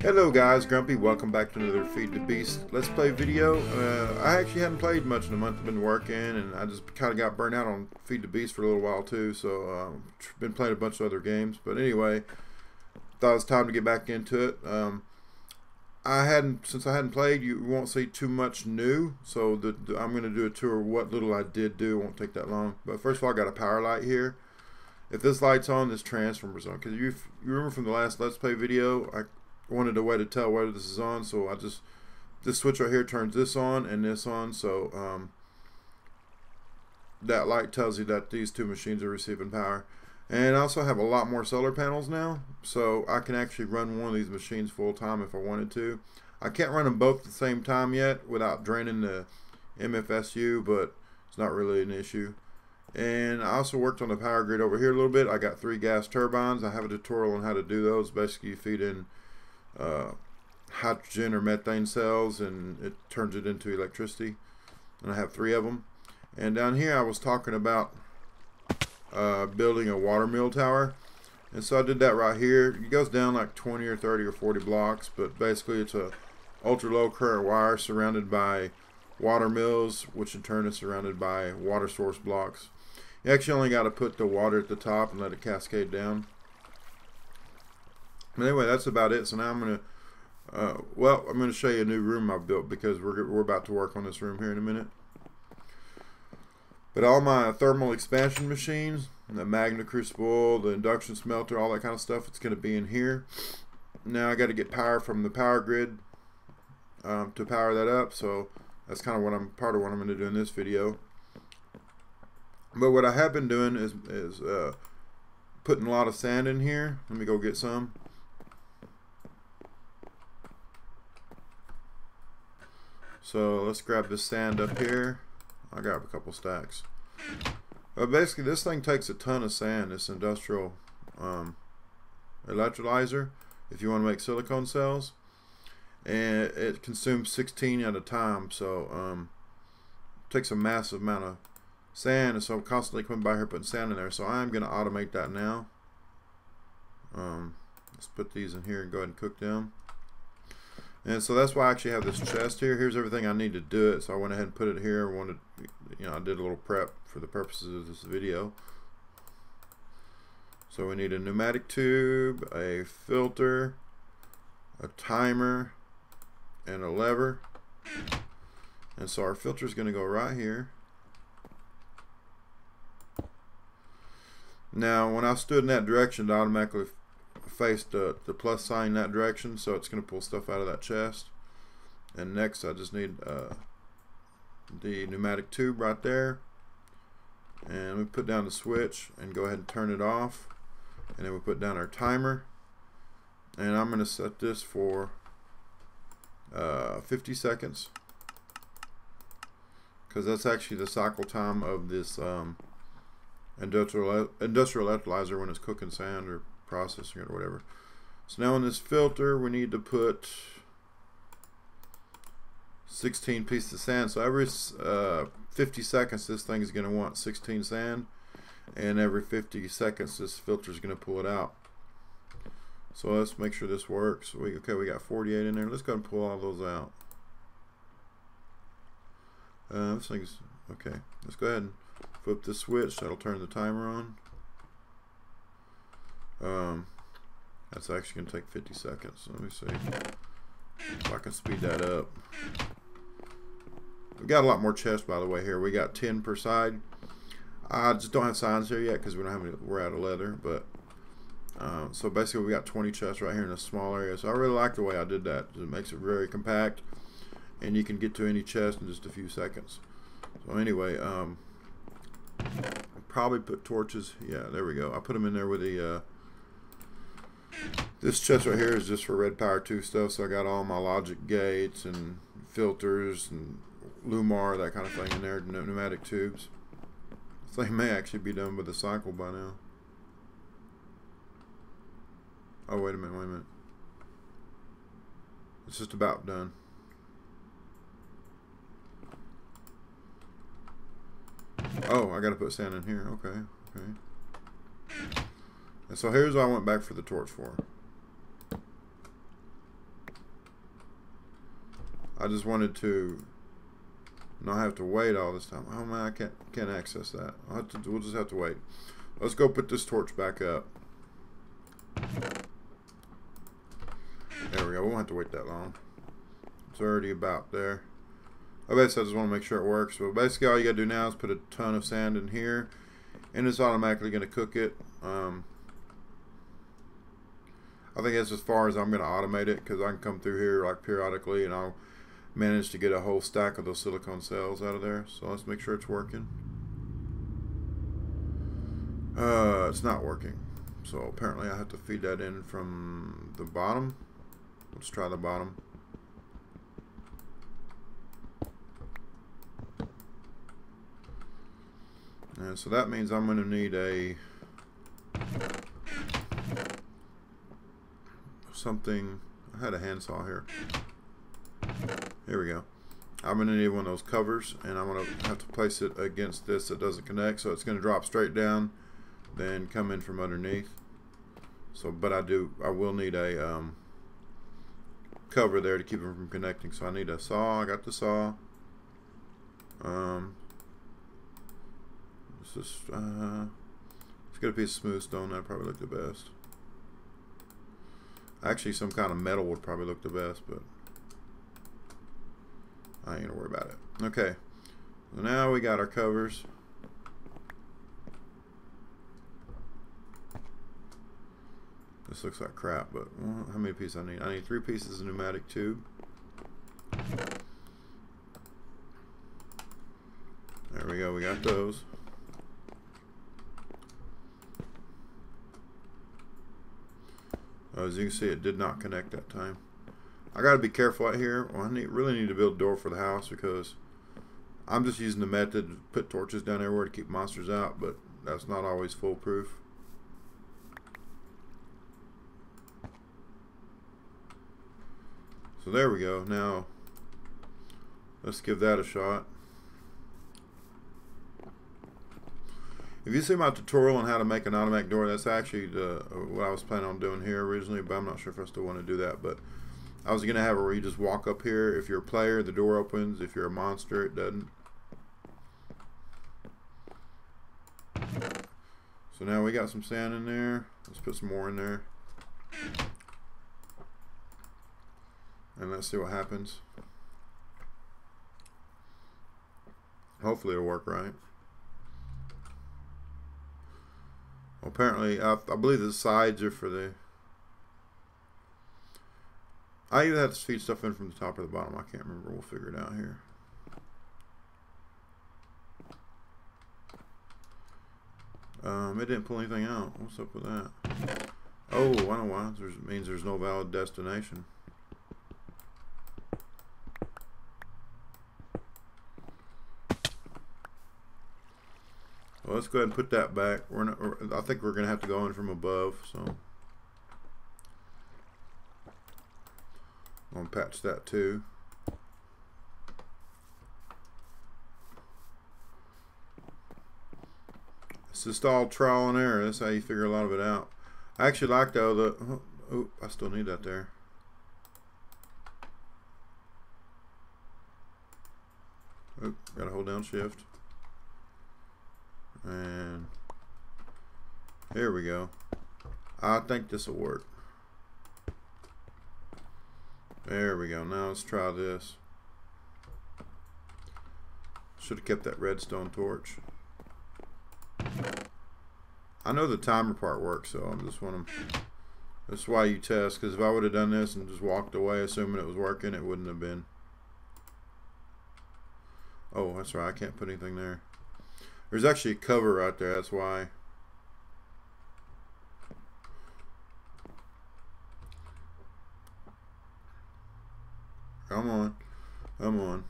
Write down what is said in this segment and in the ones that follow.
Hello guys, Grumpy, welcome back to another Feed the Beast Let's Play video. I actually hadn't played much in a month. I've been working and I just kind of got burnt out on Feed the Beast for a little while too, so been playing a bunch of other games. But anyway, thought it was time to get back into it. Since I hadn't played, you won't see too much new, so I'm going to do a tour of what little I did do. It won't take that long. But first of all, I got a power light here. If this light's on, this transformer's on. Because you remember from the last Let's Play video, I wanted a way to tell whether this is on, so this switch right here turns this on and this on, so that light tells you that these two machines are receiving power. And I also have a lot more solar panels now, so I can actually run one of these machines full time if I wanted to. I can't run them both at the same time yet without draining the MFSU, but it's not really an issue. And I also worked on the power grid over here a little bit. I got 3 gas turbines. I have a tutorial on how to do those. Basically, you feed in hydrogen or methane cells and it turns it into electricity, and I have 3 of them. And down here I was talking about building a water mill tower, and so I did that right here. It goes down like 20 or 30 or 40 blocks, but basically it's a ultra low current wire surrounded by water mills, which in turn is surrounded by water source blocks. You actually only got to put the water at the top and let it cascade down. Anyway, that's about it. So now I'm gonna I'm gonna show you a new room I built, because we're about to work on this room here in a minute. But all my thermal expansion machines, the magnet crucible, the induction smelter, all that kind of stuff, it's gonna be in here. Now I got to get power from the power grid to power that up. So that's kind of part of what I'm going to do in this video. But what I have been doing is putting a lot of sand in here. Let me go get some. So let's grab this sand up here. I'll grab a couple stacks. Basically, this thing takes a ton of sand, this industrial electrolyzer, if you want to make silicone cells. And it consumes 16 at a time, so it takes a massive amount of sand, and so I'm constantly coming by here putting sand in there. So I'm going to automate that now. Let's put these in here and go ahead and cook them. And so that's why I actually have this chest here. Here's everything I need to do it. So I went ahead and put it here. I did a little prep for the purposes of this video. So we need a pneumatic tube, a filter, a timer, and a lever. And so our filter is going to go right here. Now when I stood in that direction, it automatically faced the plus sign in that direction, so it's going to pull stuff out of that chest. And next I just need the pneumatic tube right there, and we put down the switch and go ahead and turn it off, and then we put down our timer, and I'm going to set this for 50 seconds, because that's actually the cycle time of this industrial electrolyzer when it's cooking sand or processing it or whatever. So now in this filter we need to put 16 pieces of sand. So every 50 seconds this thing is going to want 16 sand, and every 50 seconds this filter is going to pull it out. So let's make sure this works. We got 48 in there. Let's go ahead and pull all those out. This thing's okay. Let's go ahead and flip the switch. That'll turn the timer on. That's actually going to take 50 seconds. Let me see if I can speed that up. We got a lot more chests, by the way. Here we got 10 per side. I just don't have signs here yet because we don't have any. We're out of leather, but so basically we got 20 chests right here in a small area. So I really like the way I did that. It makes it very compact, and you can get to any chest in just a few seconds. So anyway, I'll probably put torches. Yeah, there we go. I put them in there with the this chest right here is just for red power 2 stuff, so I got all my logic gates and filters and Lumar, that kind of thing in there, pneumatic tubes. This thing may actually be done with the cycle by now. Oh, wait a minute. It's just about done. Oh, I gotta put sand in here. Okay. And so here's what I went back for the torch for. I just wanted to not have to wait all this time. Oh man, I can't access that. We'll just have to wait. Let's go put this torch back up. There we go. We won't have to wait that long. It's already about there. I just want to make sure it works. So basically all you gotta do now is put a ton of sand in here, and it's automatically gonna cook it. I think that's as far as I'm gonna automate it, because I can come through here like periodically and I'll manage to get a whole stack of those silicone cells out of there. So let's make sure it's working. It's not working. So apparently I have to feed that in from the bottom. Let's try the bottom. And so that means I'm going to need something. I had a handsaw here. Here we go. I'm going to need one of those covers, and I'm going to have to place it against this that doesn't connect, so it's going to drop straight down, then come in from underneath. So, but I will need a cover there to keep them from connecting. So I need a saw. I got the saw. Let's get a piece of smooth stone. That'd probably look the best. Actually, some kind of metal would probably look the best, but I ain't gonna worry about it. Okay, so now we got our covers. This looks like crap, but well, how many pieces I need? I need 3 pieces of pneumatic tube. There we go, we got those. As you can see, it did not connect that time. I gotta be careful out here. Well, I really need to build a door for the house, because I'm just using the method to put torches down everywhere to keep monsters out, but that's not always foolproof. So there we go. Now let's give that a shot. If you see my tutorial on how to make an automatic door, that's actually what I was planning on doing here originally, but I'm not sure if I still want to do that. But I was going to have it where you just walk up here. If you're a player, the door opens. If you're a monster, it doesn't. So now we got some sand in there. Let's put some more in there. And let's see what happens. Hopefully it'll work right. Well, apparently, I believe the sides are for the... I either have to feed stuff in from the top or the bottom. I can't remember. We'll figure it out here. It didn't pull anything out. What's up with that? Oh, I know why. It means there's no valid destination. Well, let's go ahead and put that back. I think we're going to have to go in from above, so I'm going to patch that too. It's just all trial and error. That's how you figure a lot of it out. I actually like though oh, I still need that there. Oh, gotta hold down shift. And here we go. I think this will work. There we go. Now let's try this. Should have kept that redstone torch. I know the timer part works, so I just want to. That's why you test. Because if I would have done this and just walked away assuming it was working, it wouldn't have been. Oh, that's right. I can't put anything there. There's actually a cover right there. That's why. Come on. Come on.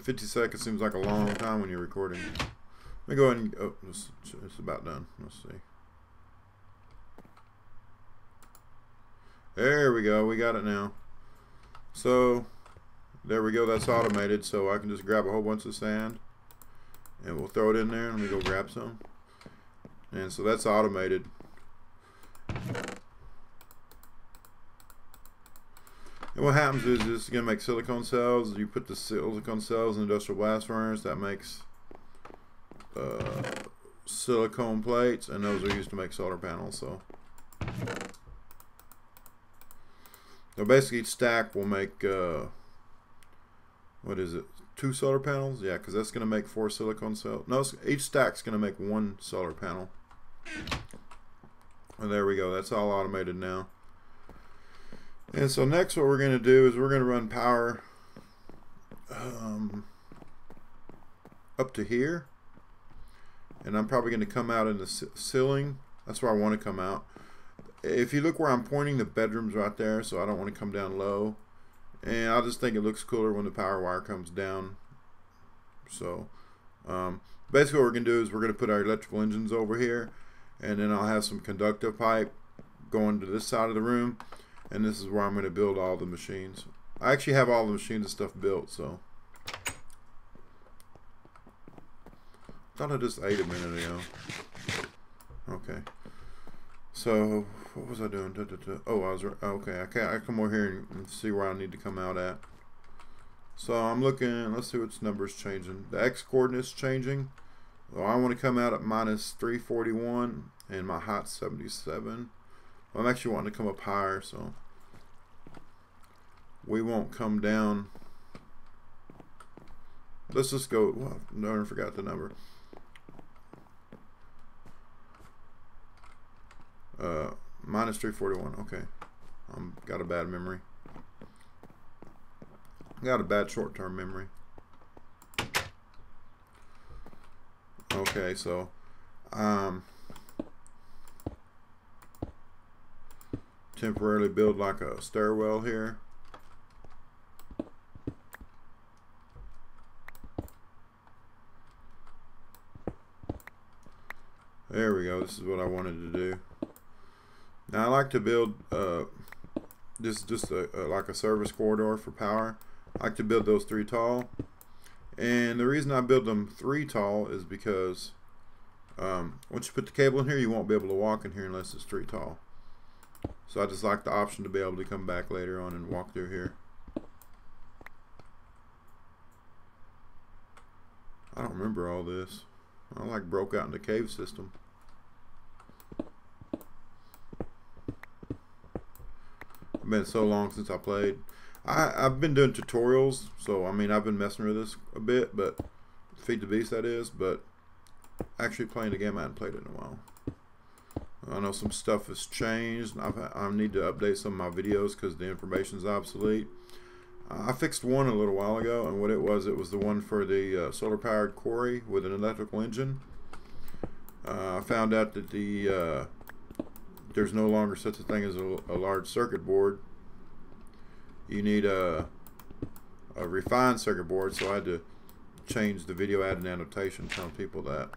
50 seconds seems like a long time when you're recording. Let me go ahead and... Oh, it's about done. Let's see. There we go. We got it now. So... there we go, that's automated, so I can just grab a whole bunch of sand and we'll throw it in there. Let me go grab some. And so that's automated. And what happens is it's going to make silicone cells. You put the silicone cells in industrial blast furnace. That makes silicone plates, and those are used to make solar panels. So basically each stack will make what is it, 2 solar panels? Yeah, because that's going to make 4 silicone cells. No, each stack's going to make 1 solar panel. And there we go. That's all automated now. And so next what we're going to do is we're going to run power up to here. And I'm probably going to come out in the ceiling. That's where I want to come out. If you look where I'm pointing, the bedroom's right there, so I don't want to come down low. And I just think it looks cooler when the power wire comes down. So basically what we're going to do is we're going to put our electrical engines over here, and then I'll have some conductive pipe going to this side of the room, and this is where I'm going to build all the machines. I actually have all the machines and stuff built, so I thought I just ate a minute ago. Okay. So what was I doing? Oh, I was okay. I come over here and see where I need to come out at. So I'm looking. Let's see which number's changing. The x coordinates changing. Well, I want to come out at -341, and my height's 77. Well, I'm actually wanting to come up higher, so we won't come down. Let's just go. Well, no, I forgot the number. -341. Okay, got a bad memory. Got a bad short-term memory. Okay, so temporarily build like a stairwell here. There we go. This is what I wanted to do. Now I like to build this is just like a service corridor for power. I like to build those 3 tall, and the reason I build them 3 tall is because once you put the cable in here, you won't be able to walk in here unless it's 3 tall. So I just like the option to be able to come back later on and walk through here. I don't remember all this. I like broke out in the cave system. It's been so long since I played. I've been doing tutorials, so I mean I've been messing with this a bit, but Feed the Beast that is, but actually playing the game I haven't played it in a while. I know some stuff has changed. I need to update some of my videos because the information's obsolete. I fixed one a little while ago, and what it was the one for the solar powered quarry with an electrical engine. I found out that there's no longer such a thing as a large circuit board. You need a refined circuit board, so I had to change the video add and annotation, telling people that.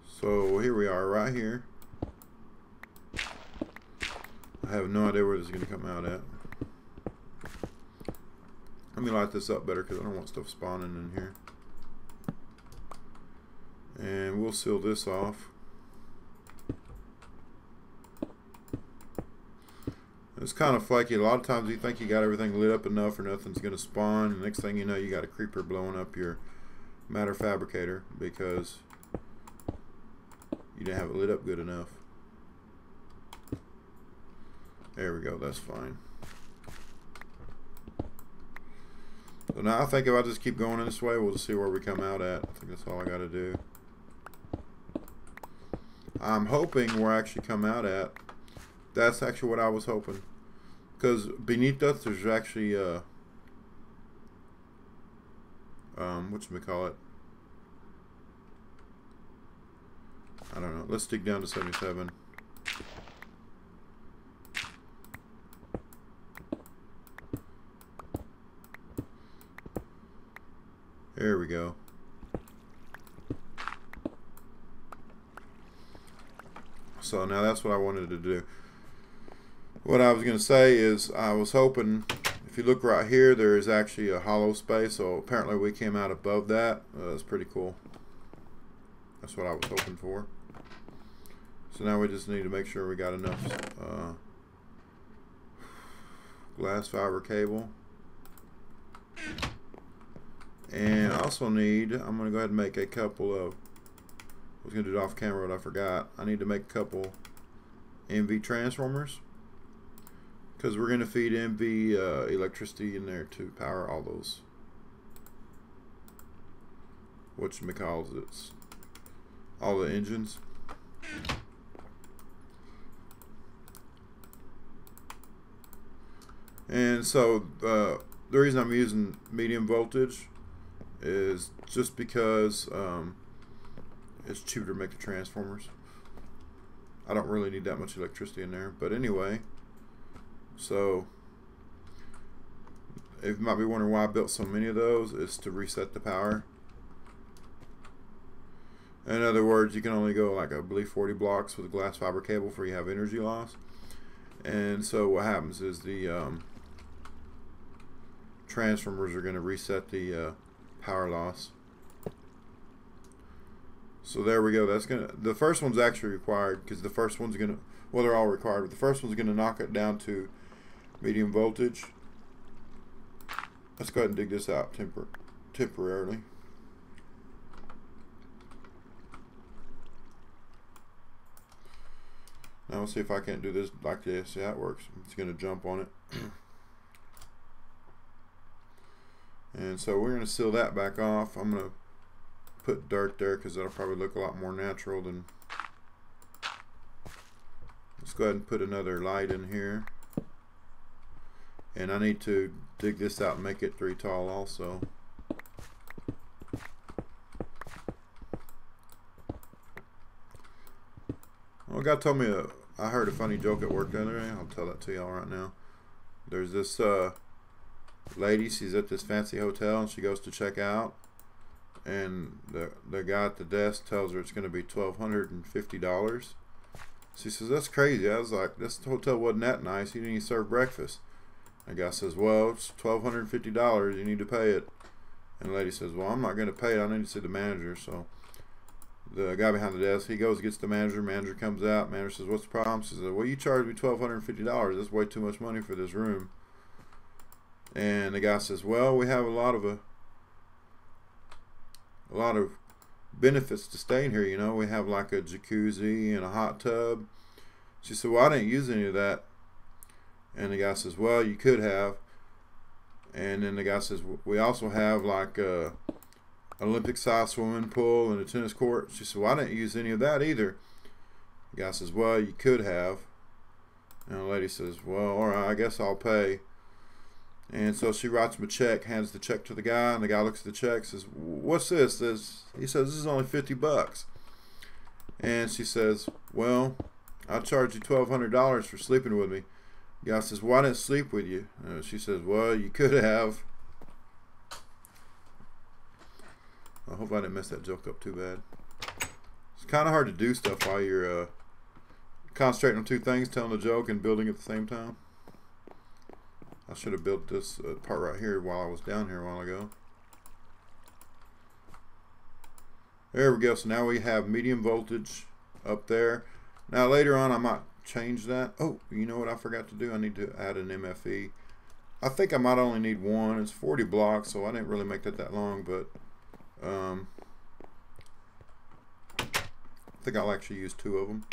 So here we are right here. I have no idea where this is going to come out at. Let me light this up better because I don't want stuff spawning in here. And we'll seal this off. It's kind of flaky. A lot of times you think you got everything lit up enough or nothing's going to spawn, and next thing you know you got a creeper blowing up your matter fabricator because you didn't have it lit up good enough. There we go, that's fine. So now I think if I just keep going in this way, we'll just see where we come out at. I think that's all I got to do. I'm hoping where I actually come out at, that's actually what I was hoping. Because beneath us there's actually whatchamacallit? I don't know. Let's dig down to 77. There we go. So now that's what I wanted to do. What I was going to say is I was hoping, if you look right here, there is actually a hollow space, so apparently we came out above that. That's pretty cool. That's what I was hoping for. So now we just need to make sure we got enough glass fiber cable. And I also need, I'm going to go ahead and make a couple of, I was going to do it off camera but I forgot. I need to make a couple MV transformers, because we're going to feed MV electricity in there to power all those, whatchamacallits, all the engines. And so the reason I'm using medium voltage is just because it's cheaper to make the transformers. I don't really need that much electricity in there, but anyway, so if you might be wondering why I built so many of those, is to reset the power. In other words, you can only go like I believe 40 blocks with a glass fiber cable before you have energy loss. And so what happens is the transformers are going to reset the power loss. So there we go. That's gonna. The first one's actually required because the first one's gonna. Well, they're all required, but the first one's gonna knock it down to medium voltage. Let's go ahead and dig this out temporarily. Now we'll see if I can't do this like this. See how it works. It's gonna jump on it. And so we're gonna seal that back off. I'm gonna put dirt there because that'll probably look a lot more natural than. Let's go ahead and put another light in here. And I need to dig this out and make it 3 tall also. Well, a guy told me I heard a funny joke at work the other day. I'll tell that to y'all right now. There's this lady, she's at this fancy hotel and she goes to check out, and the guy at the desk tells her it's going to be $1,250. She says, that's crazy. I was like, this hotel wasn't that nice. You didn't even serve breakfast. The guy says, well, it's $1,250. You need to pay it. And the lady says, well, I'm not going to pay it. I need to see the manager. So the guy behind the desk, he goes, gets the manager. Manager comes out. Manager says, what's the problem? She says, well, you charged me $1,250. That's way too much money for this room. And the guy says, well, we have a lot of benefits to staying here. You know, we have like a jacuzzi and a hot tub. She said, well, I didn't use any of that. And the guy says, well, you could have. And then the guy says, we also have like a Olympic size swimming pool and a tennis court. She said, well, I didn't use any of that either. The guy says, well, you could have. And the lady says, well, all right, I guess I'll pay. And so she writes him a check, hands the check to the guy, and the guy looks at the check, says, what's this? He says, this is only $50. And she says, well, I charged you $1,200 for sleeping with me. The guy says, well, I didn't sleep with you. She says, well, you could have. I hope I didn't mess that joke up too bad. It's kind of hard to do stuff while you're concentrating on two things, telling a joke and building at the same time. I should have built this part right here while I was down here a while ago. There we go. So now we have medium voltage up there. Now later on I might change that. Oh, you know what I forgot to do? I need to add an MFE. I think I might only need one. It's 40 blocks, so I didn't really make that long, but I think I'll actually use 2 of them.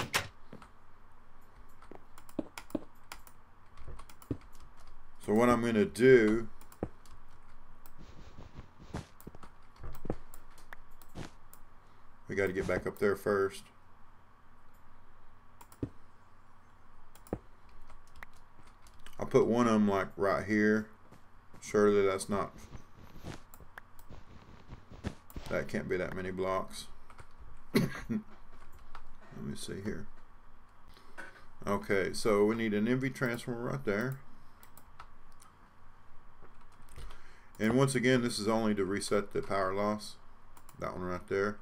So what I'm going to do, we got to get back up there first. I'll put one of them like right here. Surely that's not, that can't be that many blocks. Let me see here. Okay, so we need an MV transformer right there. And once again, this is only to reset the power loss. That one right there.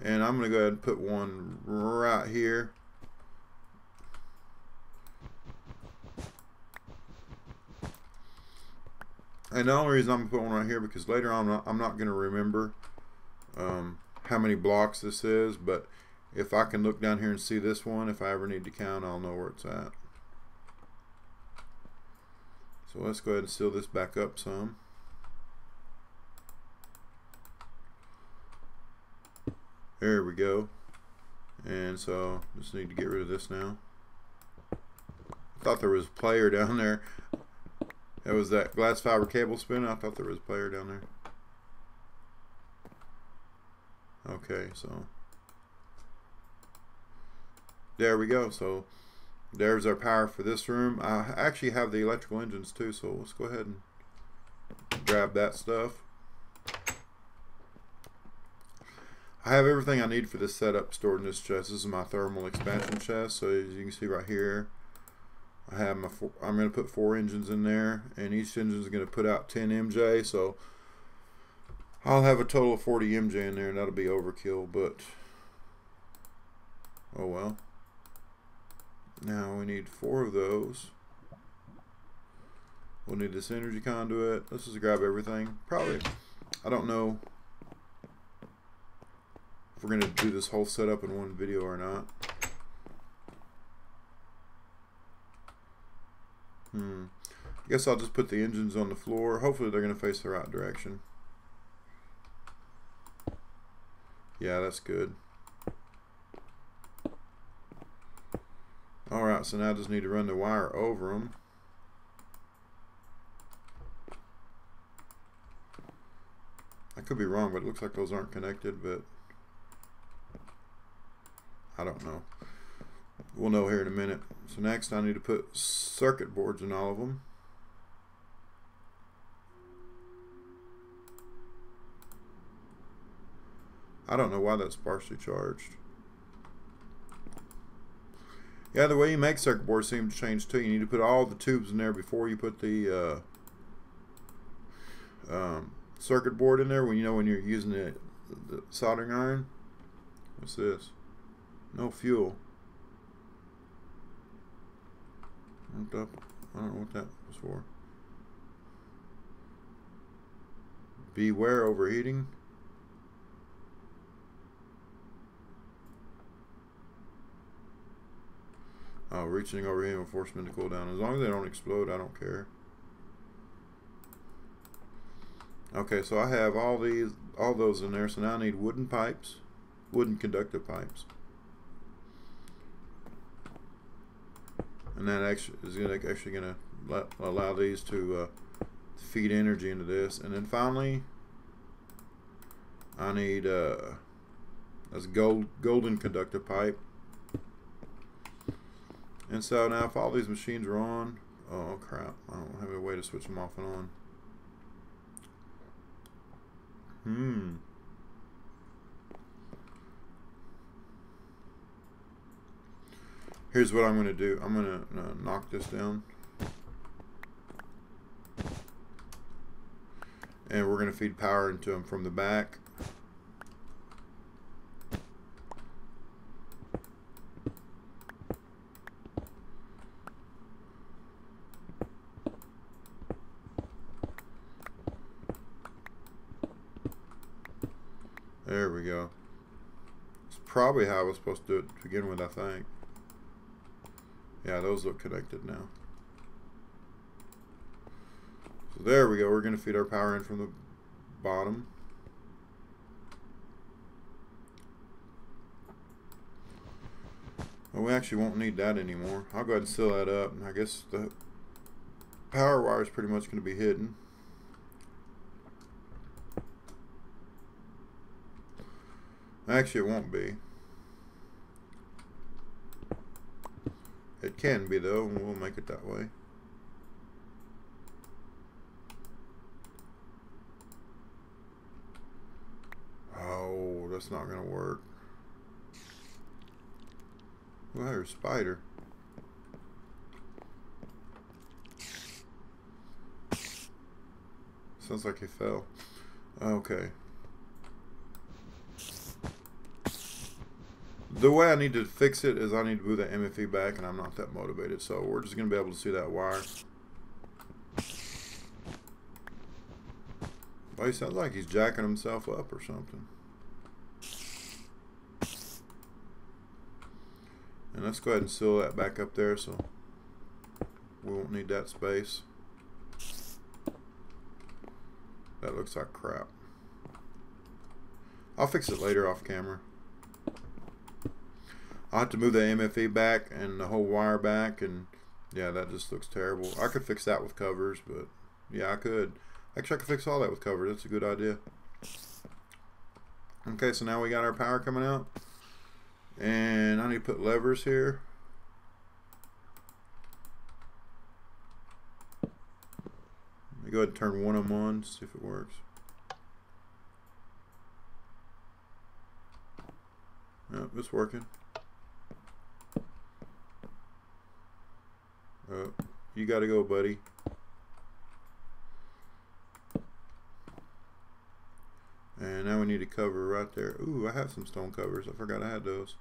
And I'm going to go ahead and put one right here. And the only reason I'm going to put one right here because later on I'm not going to remember how many blocks this is. But if I can look down here and see this one, if I ever need to count, I'll know where it's at. So let's go ahead and seal this back up some. There we go. And so just need to get rid of this now. I thought there was a player down there. It was that glass fiber cable spinning. I thought there was a player down there. Okay, so there we go. So there's our power for this room. I actually have the electrical engines too, so let's go ahead and grab that stuff. I have everything I need for this setup stored in this chest. This is my thermal expansion chest. So as you can see right here, I have my I'm going to put 4 engines in there, and each engine is going to put out 10 MJ. So I'll have a total of 40 MJ in there, and that'll be overkill, but oh well. Now we need 4 of those. We'll need this energy conduit. Let's just grab everything. Probably, I don't know if we're going to do this whole setup in one video or not. I guess I'll just put the engines on the floor. Hopefully they're going to face the right direction. Yeah, that's good. Alright, so now I just need to run the wire over them. I could be wrong, but it looks like those aren't connected, but I don't know. We'll know here in a minute. So next I need to put circuit boards in all of them. I don't know why that's partially charged. Yeah, the way you make circuit boards seems to change too. You need to put all the tubes in there before you put the circuit board in there. When you're using the soldering iron. What's this? No fuel. I don't know what that was for. Beware overheating. Oh, reaching overheating will force them to cool down. As long as they don't explode, I don't care. Okay, so I have all those in there. So now I need wooden pipes, wooden conductive pipes, and that actually is going to allow these to feed energy into this. And then finally, I need that's golden conductive pipe. And so now if all these machines are on, oh crap, I don't have a way to switch them off and on. Here's what I'm going to do. I'm going to knock this down. And we're going to feed power into them from the back. There we go. It's probably how I was supposed to do it to begin with, I think. Yeah, those look connected now. So there we go. We're going to feed our power in from the bottom. Well, we actually won't need that anymore. I'll go ahead and seal that up. And I guess the power wire is pretty much going to be hidden. Actually, it won't be. It can be though, and we'll make it that way. Oh, that's not gonna work. Well, there's a spider. Sounds like he fell. Okay. The way I need to fix it is I need to move that MFE back, and I'm not that motivated, so we're just going to be able to see that wire. Well, he sounds like he's jacking himself up or something. And let's go ahead and seal that back up there so we won't need that space. That looks like crap. I'll fix it later off camera. I'll have to move the MFE back and the whole wire back, and yeah, that just looks terrible. I could fix that with covers, but yeah, I could. Actually, I could fix all that with covers. That's a good idea. Okay, so now we got our power coming out, and I need to put levers here. Let me go ahead and turn one of them on, see if it works. Yep, it's working. You gotta go, buddy. And now we need a cover right there. Ooh, I have some stone covers. I forgot I had those.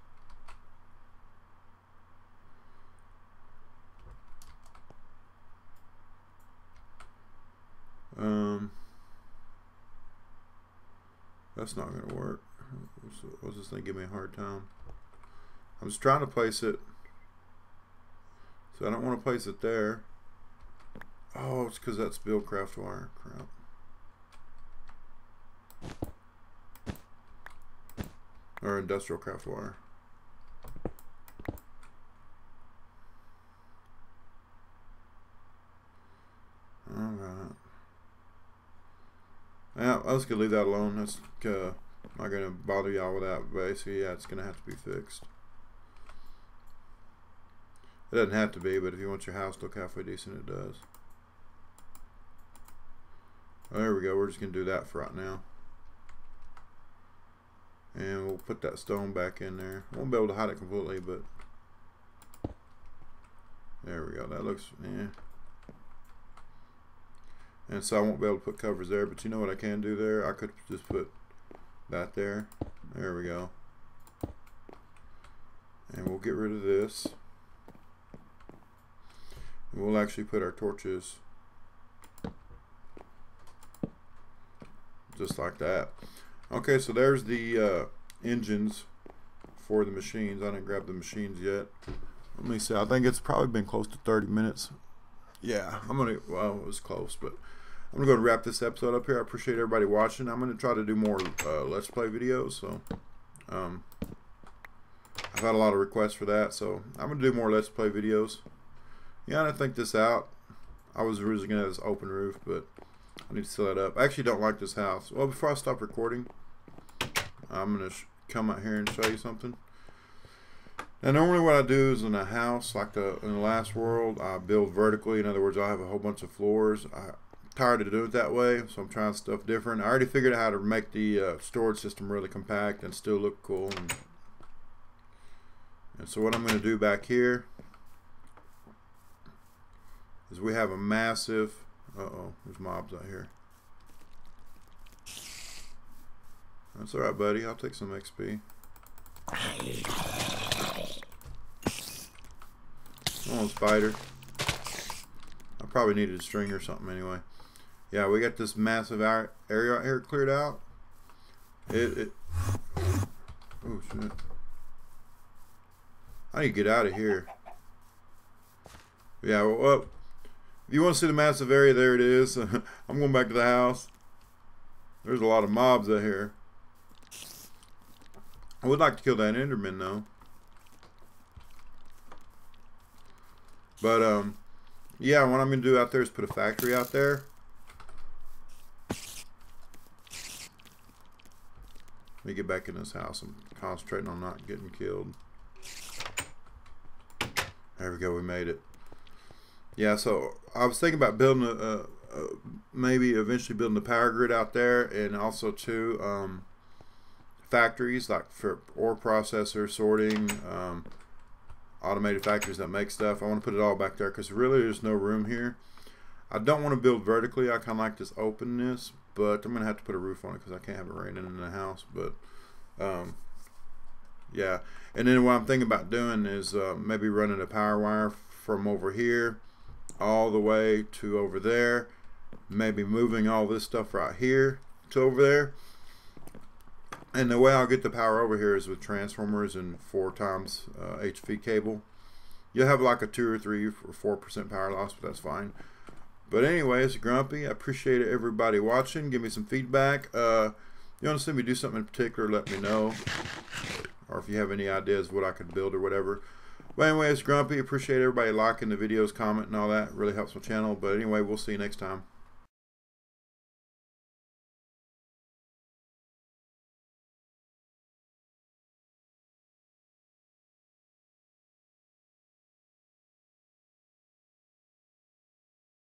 That's not gonna work. What's this thing give me a hard time? I'm just trying to place it. So I don't want to place it there. Oh, it's because that's Buildcraft wire. Crap. Or industrial craft wire. Alright. Yeah, I was going to leave that alone. That's not going to bother y'all with that. Basically, yeah, it's going to have to be fixed. It doesn't have to be, but if you want your house to look halfway decent, it does. Oh, there we go. We're just going to do that for right now. And we'll put that stone back in there. Won't be able to hide it completely, but there we go. That looks, yeah. And so I won't be able to put covers there, but you know what I can do there? I could just put that there. There we go. And we'll get rid of this. And we'll actually put our torches just like that. Okay, so there's the engines for the machines. I didn't grab the machines yet. Let me see. I think it's probably been close to 30 minutes. Yeah, well, it was close, but I'm gonna go and wrap this episode up here. I appreciate everybody watching. I'm gonna try to do more Let's Play videos. So I've had a lot of requests for that, so I'm gonna do more Let's Play videos. Yeah, and I think this out. I was originally gonna have this open roof, but I need to seal it up. I actually don't like this house. Well, before I stop recording, I'm going to come out here and show you something. Now, normally what I do is in a house, like in the last world, I build vertically. In other words, I have a whole bunch of floors. I'm tired of doing it that way, so I'm trying stuff different. I already figured out how to make the storage system really compact and still look cool. And so what I'm going to do back here is we have a massive... Uh-oh, there's mobs out here. That's alright, buddy. I'll take some XP. Come on, spider. I probably needed a string or something anyway. Yeah, we got this massive area out here cleared out. Oh, shit. I need to get out of here. Yeah, well, if you want to see the massive area, there it is. I'm going back to the house. There's a lot of mobs out here. I would like to kill that Enderman though. But yeah, what I'm going to do out there is put a factory out there. Let me get back in this house. I'm concentrating on not getting killed. There we go, we made it. Yeah, so I was thinking about building maybe eventually building the power grid out there, and also too factories like for ore processor, sorting, automated factories that make stuff. I want to put it all back there because really there's no room here. I don't want to build vertically. I kind of like this openness, but I'm going to have to put a roof on it because I can't have it raining in the house. But yeah, and then what I'm thinking about doing is maybe running a power wire from over here all the way to over there, maybe moving all this stuff right here to over there. And the way I'll get the power over here is with transformers and 4 times HV cable. You'll have like a 2 or 3 or 4% power loss, but that's fine. But anyways, Grumpy, I appreciate everybody watching. Give me some feedback. You want to see me do something in particular, let me know. Or if you have any ideas of what I could build or whatever. But anyways, Grumpy, appreciate everybody liking the videos, commenting, all that. It really helps my channel. But anyway, we'll see you next time.